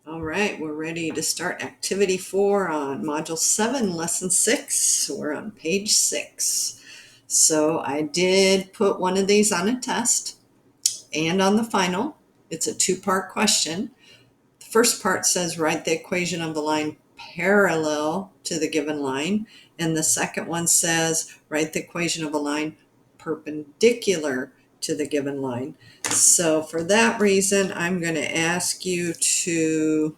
All right, we're ready to start activity 4 on module 7, lesson 6. We're on page 6. So I did put one of these on a test and on the final. It's a two-part question. The first part says write the equation of the line parallel to the given line, and the second one says write the equation of a line perpendicular to the given line. So for that reason, I'm going to ask you to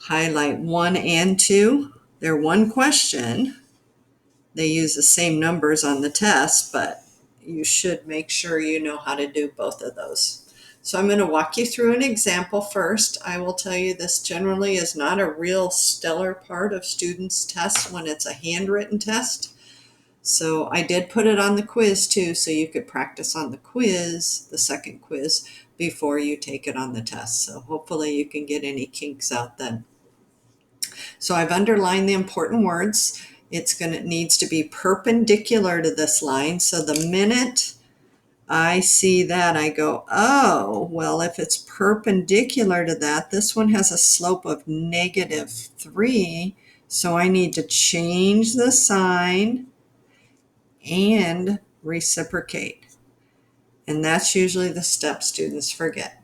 highlight 1 and 2. They're one question. They use the same numbers on the test, but you should make sure you know how to do both of those. So I'm going to walk you through an example first. I will tell you this generally is not a real stellar part of students' tests when it's a handwritten test. So I did put it on the quiz too, so you could practice on the quiz, the second quiz, before you take it on the test. So hopefully you can get any kinks out then. So I've underlined the important words. Needs to be perpendicular to this line. So the minute I see that, I go, oh, well, if it's perpendicular to that, this one has a slope of -3. So I need to change the sign and reciprocate. And that's usually the step students forget.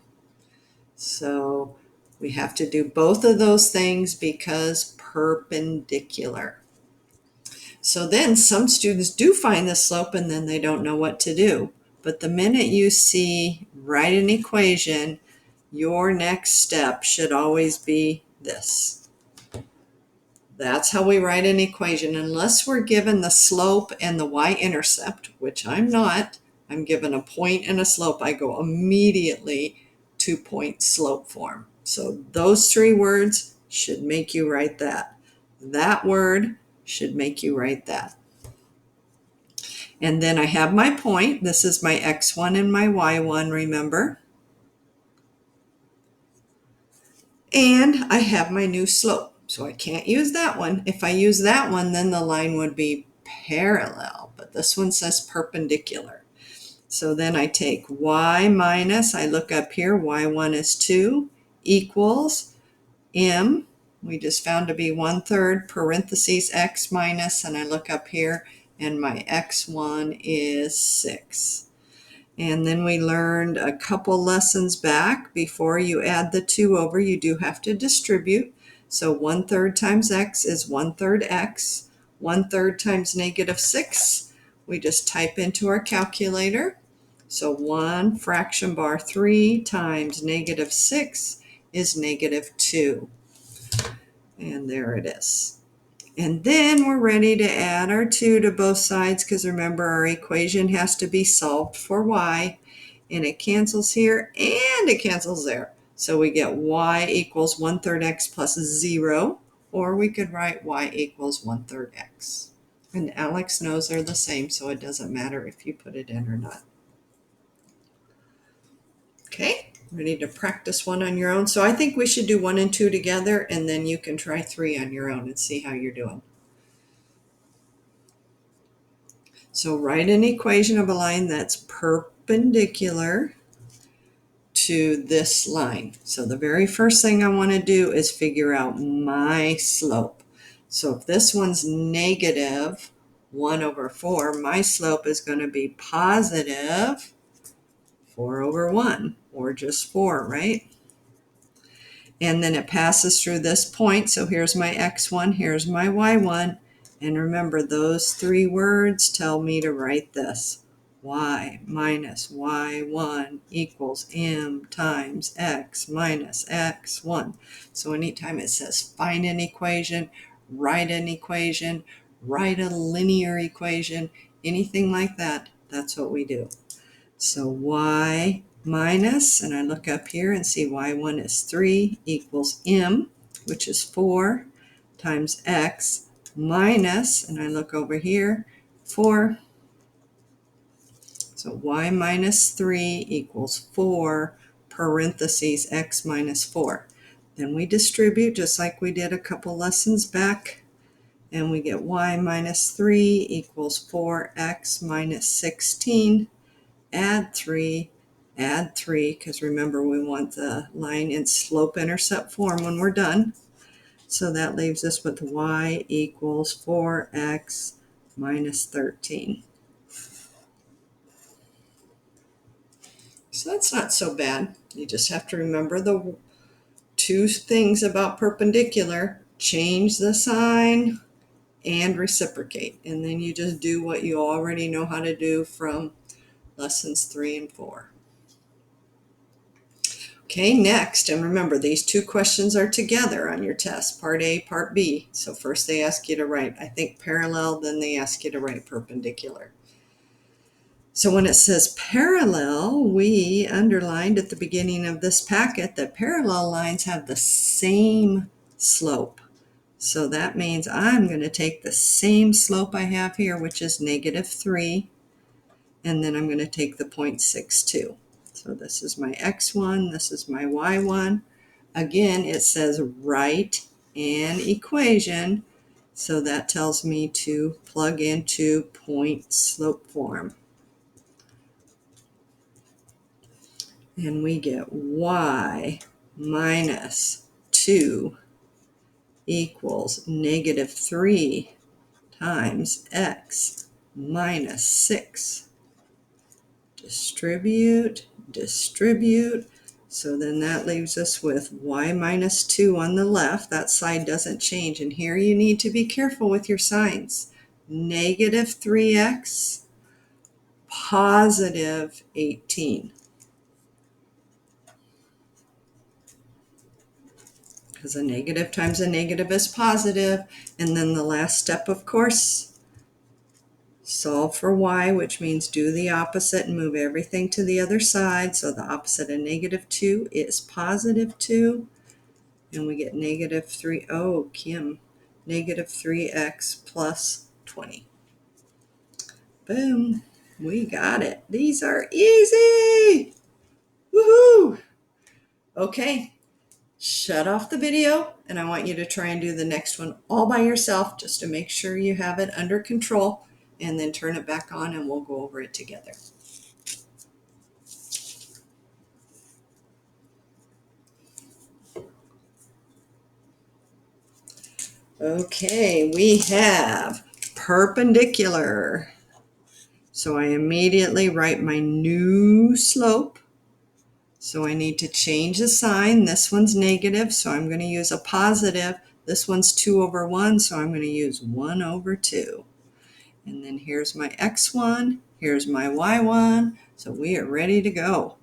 So we have to do both of those things because perpendicular. So then some students do find the slope and then they don't know what to do. But the minute you see write an equation, your next step should always be this. That's how we write an equation. Unless we're given the slope and the y-intercept, which I'm not, I'm given a point and a slope, I go immediately to point slope form. So those three words should make you write that. That word should make you write that. And then I have my point. This is my x1 and my y1, remember? And I have my new slope. So I can't use that one. If I use that one, then the line would be parallel. But this one says perpendicular. So then I take y minus, I look up here, y1 is 2, equals m, we just found to be 1/3, parentheses x minus, and I look up here, and my x1 is 6. And then we learned a couple lessons back, before you add the 2 over, you do have to distribute. So 1/3 times x is 1/3 x. 1/3 times -6, we just type into our calculator. So 1 fraction bar 3 times -6 is -2. And there it is. And then we're ready to add our 2 to both sides, because remember our equation has to be solved for y, and it cancels here and it cancels there. So we get y equals 1/3 x plus 0, or we could write y equals 1/3 x. And Alex knows they're the same, so it doesn't matter if you put it in or not. Okay, ready to practice one on your own? So I think we should do 1 and 2 together, and then you can try 3 on your own and see how you're doing. So write an equation of a line that's perpendicular to this line. So the very first thing I want to do is figure out my slope. So if this one's -1/4, my slope is going to be positive 4/1, or just 4, right? And then it passes through this point. So here's my x1, here's my y1. And remember, those 3 words tell me to write this. Y minus y1 equals m times x minus x1. So anytime it says find an equation, write a linear equation, anything like that, that's what we do. So y minus, and I look up here and see y1 is 3, equals m, which is 4, times x minus, and I look over here, 4. So y minus 3 equals 4, parentheses x minus 4. Then we distribute just like we did a couple lessons back, and we get y minus 3 equals 4x minus 16. Add 3, add 3, because remember we want the line in slope-intercept form when we're done. So that leaves us with y equals 4x minus 13. So that's not so bad. You just have to remember the 2 things about perpendicular: change the sign and reciprocate. And then you just do what you already know how to do from lessons 3 and 4. Okay, next, and remember these 2 questions are together on your test, part A, part B. So first they ask you to write, I think, parallel, then they ask you to write perpendicular. So when it says parallel, we underlined at the beginning of this packet that parallel lines have the same slope. So that means I'm going to take the same slope I have here, which is -3, and then I'm going to take the 0.62. So this is my x1, this is my y1. Again, it says write an equation, so that tells me to plug into point slope form. And we get y minus 2 equals -3 times x minus 6. Distribute, distribute. So then that leaves us with y minus 2 on the left. That side doesn't change. And here you need to be careful with your signs. -3x, positive 18. Because a negative times a negative is positive. And then the last step, of course, solve for y, which means do the opposite and move everything to the other side. So the opposite of -2 is +2. And we get -3. Oh, Kim, -3x plus 20. Boom. We got it. These are easy. Woohoo! Okay. Shut off the video, and I want you to try and do the next one all by yourself just to make sure you have it under control, and then turn it back on and we'll go over it together. Okay, we have perpendicular. So I immediately write my new slope. So I need to change the sign. This one's negative, so I'm going to use a positive. This one's 2 over 1, so I'm going to use 1 over 2. And then here's my x1, here's my y1, so we are ready to go.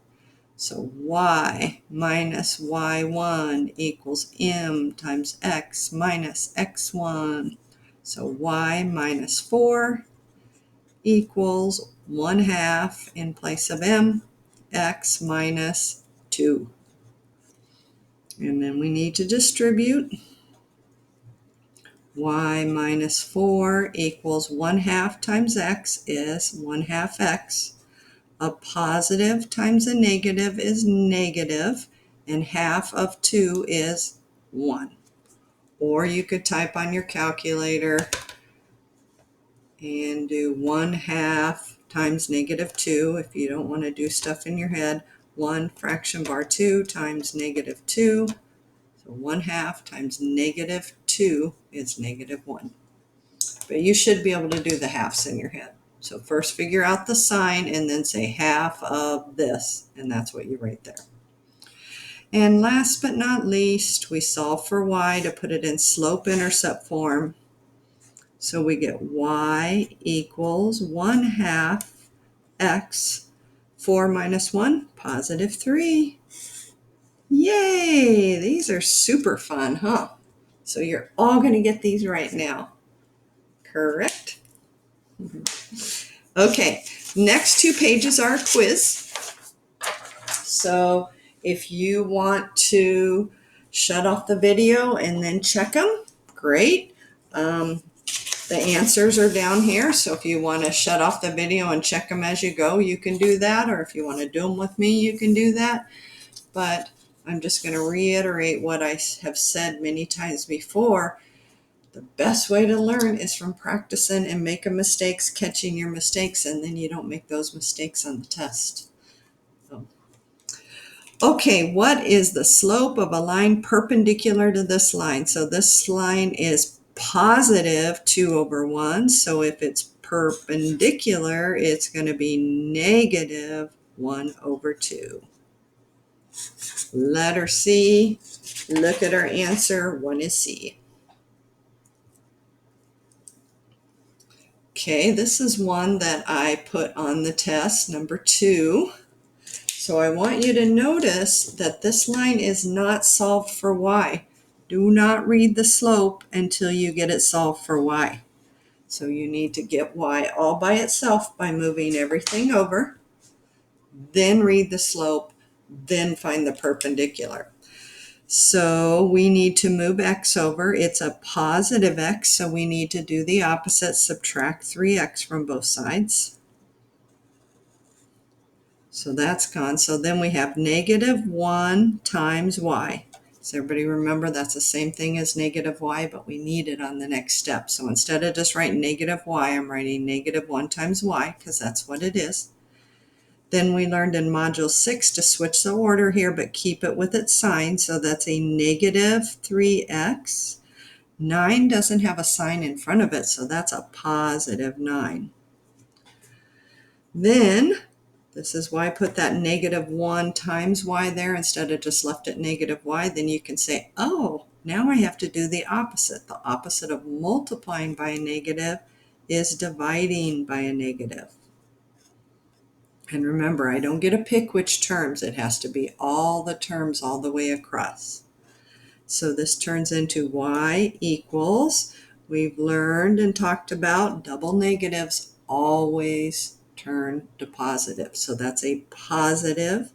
So y minus y1 equals m times x minus x1. So y minus 4 equals 1/2 in place of m, x minus 2. And then we need to distribute. Y minus 4 equals 1/2 times x is 1/2 x. A positive times a negative is negative, and half of 2 is 1. Or you could type on your calculator and do 1/2 times -2 if you don't want to do stuff in your head. 1 fraction bar 2 times -2. So 1/2 times -2 is -1. But you should be able to do the halves in your head. So first figure out the sign and then say half of this, and that's what you write there. And last but not least, we solve for y to put it in slope-intercept form. So we get y equals 1/2 x. 4 minus 1, positive 3. Yay! These are super fun, huh? So you're all going to get these right now. Correct? Okay, next 2 pages are a quiz. So if you want to shut off the video and then check them, great. The answers are down here, so if you want to shut off the video and check them as you go, you can do that. Or if you want to do them with me, you can do that. But I'm just going to reiterate what I have said many times before. The best way to learn is from practicing and making mistakes, catching your mistakes, and then you don't make those mistakes on the test. So Okay, what is the slope of a line perpendicular to this line? So this line is positive 2 over 1. So if it's perpendicular, it's going to be negative 1 over 2. Letter C. Look at our answer. 1 is C. Okay, this is one that I put on the test, number 2. So I want you to notice that this line is not solved for y. Do not read the slope until you get it solved for y. So you need to get y all by itself by moving everything over, then read the slope, then find the perpendicular. So we need to move x over. It's a positive x, so we need to do the opposite, subtract 3x from both sides. So that's gone. So then we have negative 1 times y. Does everybody remember that's the same thing as negative y, but we need it on the next step. So instead of just writing negative y, I'm writing negative 1 times y, because that's what it is. Then we learned in Module 6 to switch the order here, but keep it with its sign. So that's a negative 3x. 9 doesn't have a sign in front of it, so that's a positive 9. Then, this is why I put that negative 1 times y there instead of just left it negative y. Then you can say, oh, now I have to do the opposite. The opposite of multiplying by a negative is dividing by a negative. And remember, I don't get to pick which terms. It has to be all the terms all the way across. So this turns into y equals, we've learned and talked about double negatives always turn to positive. So that's a positive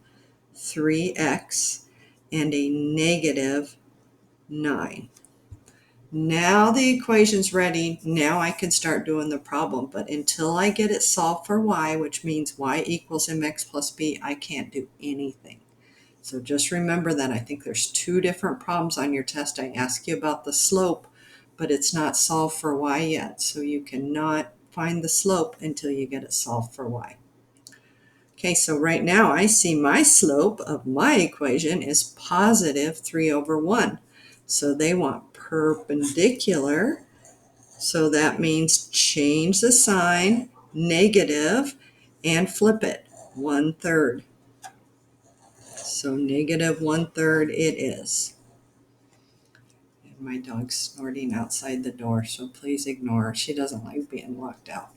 3x and a negative 9. Now the equation's ready. Now I can start doing the problem. But until I get it solved for y, which means y equals mx plus b, I can't do anything. So just remember that. I think there's 2 different problems on your test. I ask you about the slope, but it's not solved for y yet. So you cannot find the slope until you get it solved for y. Okay, so right now I see my slope of my equation is positive 3 over 1. So they want perpendicular. So that means change the sign, negative, and flip it, 1/3. So negative 1/3 it is. And my dog's snorting outside the door, so please ignore her. She doesn't like being locked out.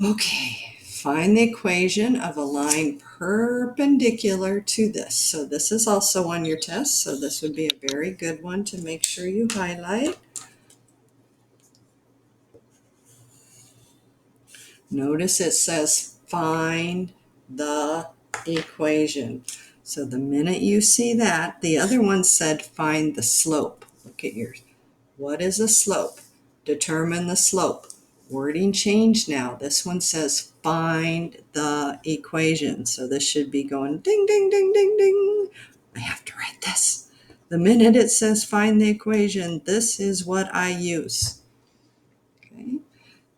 Okay, find the equation of a line perpendicular to this. So this is also on your test, so this would be a very good one to make sure you highlight. Notice it says find the equation. So the minute you see that, the other one said find the slope. Look at yours. What is a slope? Determine the slope. Wording changed now. This one says find the equation. So this should be going ding, ding, ding, ding, ding. I have to write this. The minute it says find the equation, this is what I use. Okay.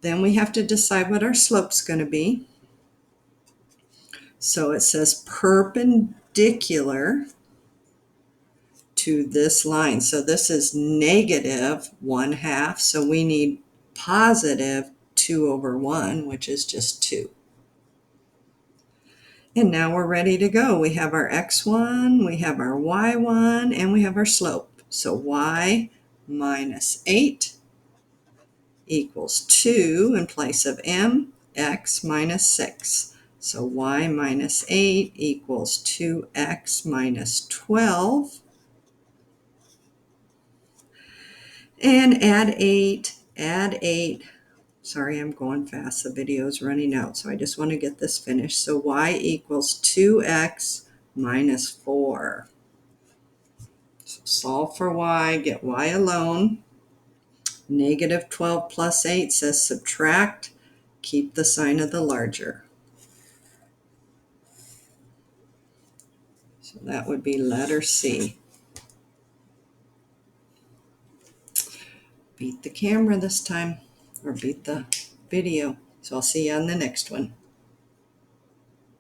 Then we have to decide what our slope's going to be. So it says perpendicular to this line. So this is negative 1/2. So we need positive 2 over 1, which is just 2. And now we're ready to go. We have our x1, we have our y1, and we have our slope. So y minus 8 equals 2 in place of m, x minus 6. So y minus 8 equals 2x minus 12. And add 8. Sorry, I'm going fast. The video's running out, so I just want to get this finished. So y equals 2x minus 4. So solve for y, get y alone. Negative 12 plus 8 says subtract. Keep the sign of the larger. So that would be letter C. Beat the camera this time, or beat the video. So I'll see you on the next one.